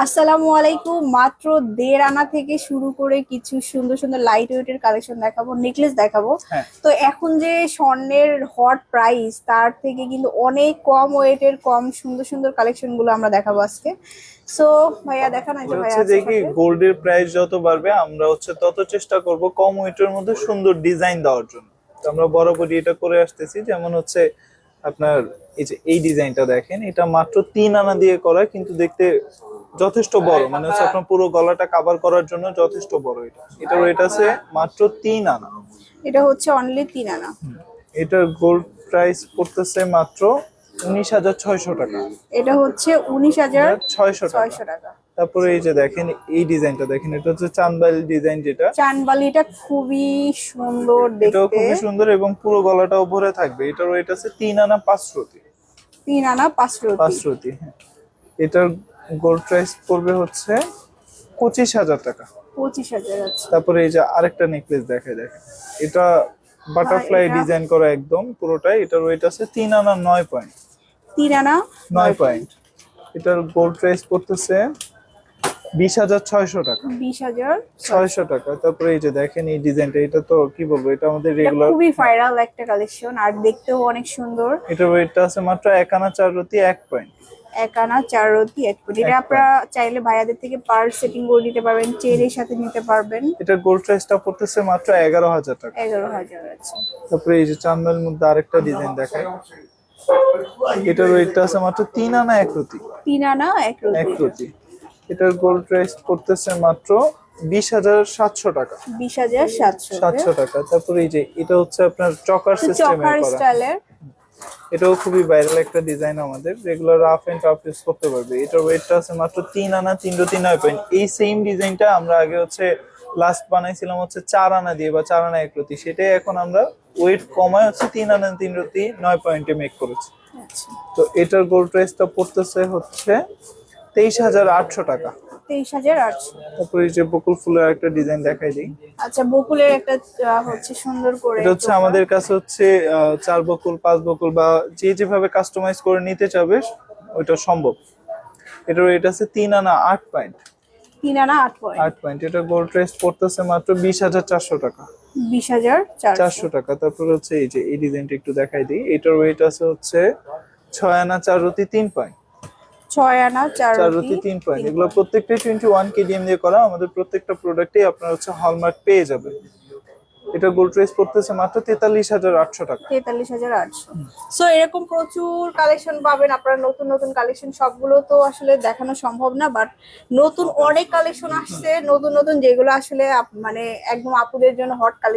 আসসালামু আলাইকুম। মাত্র 1.5 আনা থেকে শুরু করে কিছু সুন্দর সুন্দর লাইট ওয়েটের কালেকশন দেখাবো, নেকলেস দেখাবো। হ্যাঁ, তো এখন যে স্বর্ণের হট প্রাইস, তার থেকে কিন্তু অনেক কম ওয়েটের কম সুন্দর সুন্দর কালেকশন গুলো আমরা দেখাবো আজকে। সো ভাইয়া দেখান, এই যে এটা ভাইয়া হচ্ছে আছে দেখি সাথে। গোল্ডের প্রাইস যত বাড়বে আমরা তত চেষ্টা করব কম ওয়েটের মধ্যে সুন্দর ডিজাইন দেওয়ার জন্য। তো আমরা বরাবরই এটা করে আসতেছি। যেমন আপনার এই ডিজাইনটা দেখেন, এটা মাত্র 3 আনা দিয়ে করা, কিন্তু দেখতে যথেষ্ট বড়, আপনার পুরো গলাটা কভার করার জন্য যথেষ্ট বড়। এটার ওয়েট আছে মাত্র 3 আনা। এটা হচ্ছে অনলি 3 আনা। এটার গোল্ড প্রাইস পড়তেছে মাত্র 19,600 টাকা। এটা হচ্ছে 19,600 600 টাকা। টাকা। তারপরে এই যে দেখেন, এই ডিজাইনটা দেখেন, এটা হচ্ছে চাঁদবালি ডিজাইন, যেটা চানবালিটা খুবই সুন্দর এটাও দেখতে। খুবই সুন্দর এবং পুরো গলাটাও ভরে থাকবে। এটার ওয়েট আছে 3 আনা 5 রতি। 3 আনা 5 রতি। 5 রতি, হ্যাঁ। এটার গোল্ড প্রাইস পড়বে হচ্ছে 25,000 টাকা। 25,000 আছে। তারপরে এই যে আরেকটা নেকলেস দেখেন, এটা বাটারফ্লাই এটা ডিজাইন করা একদম পুরোটাই। এটার ওয়েট আছে 3 আনা 9 পয়েন্ট। 3 আনা 9 পয়েন্ট। এটার গোল্ড প্রাইস পড়তেছে 20,600 টাকা। 20,600। টাকা। তারপরে এই যে দেখেন, এই ডিজাইনটা, এটা তো কি বলবো, এটা আমাদের এটা রেগুলার। খুবই ভাইরাল একটা কালেকশন, আর দেখতেও অনেক সুন্দর। এটার ওয়েটটা আছে মাত্র 1 আনা 4 রতি 1 পয়েন্ট। 1 আনা 4 রতি 1 কোটি। এটা এক আপনারা চাইলে ভাইয়াদের থেকে পার সেটিং করে নিতে পারবেন, চেনের সাথে নিতে পারবেন। এটার গোল্ড প্রাইসটা পড়তেছে মাত্র 11,000 টাকা। 11,000 আছে। তারপরে এই যে চান্দের মধ্যে আরেকটা ডিজাইন দেখায়, এটার ওয়েটটা আছে মাত্র 3 আনা 1 রতি। 3 আনা 1 এক রতি। রতি। এটার গোল্ড প্রাইস পড়তেছে মাত্র 20,700 টাকা। 20,700। 700 টাকা। তারপরে এই যে এটা হচ্ছে আপনার চকার সিস্টেমে চকার করা। স্টাইলের। এটাও খুবই ভাইরাল একটা ডিজাইন, আমাদের regular rough and tough use করতে পারবে। এটার ওয়েটটা আছে মাত্র 3 আনা 3 রতি 9 পয়েন্ট। এই সেম ডিজাইনটা আমরা আগে লাস্ট বানাইছিলাম 4 আনা দিয়ে বা 4 আনা 1 রতি। সেটাই এখন আমরা ওয়েট কমায় 3 আনা 3 রতি 9 পয়েন্টে মেক করেছি। আচ্ছা, তো এটার গোল্ড প্রাইসটা পড়তেছে 23,800 টাকা। 23,800। তারপরে এই যে বকুল ফুলের একটা ডিজাইন দেখাই দিই। আচ্ছা, বকুলের একটা সুন্দর করে। এটা আমাদের কাছে 4 বকুল 5 বকুল বা যে যেভাবে কাস্টমাইজ করে নিতে চাবে ওইটা সম্ভব। এটার রেট আছে 3 আনা 8 পয়েন্ট। 3 আনা 8 পয়েন্ট। 8 পয়েন্ট। এটা গোল্ড প্রাইস পড়তেছে মাত্র 20,400 টাকা। 20,400 টাকা। তারপর এই যে এই ডিজাইনটা একটু দেখাই দিই। এটার ওয়েট আছে 6 আনা 4 রতি 3 পয়েন্ট। 6 আনা 4 4 রতি রতি 3 পয়েন্ট। এগুলো প্রত্যেকটাই 21 কেডিএম দিয়ে করা। আমাদের প্রত্যেকটা প্রোডাক্টে আপনার হলমার্ক পেয়ে যাবে। এটা গোল্ড প্রাইস পড়তেছে মাত্র 43,800 টাকা। 43,800। সো এরকম প্রচুর কালেকশন পাবেন আপনারা, নতুন নতুন কালেকশন। সবগুলো তো আসলে দেখানো সম্ভব না, বাট নতুন অনেক কালেকশন আসছে, নতুন নতুন, যেগুলো আসলে মানে একদম আপুদের জন্য হট কালেকশন।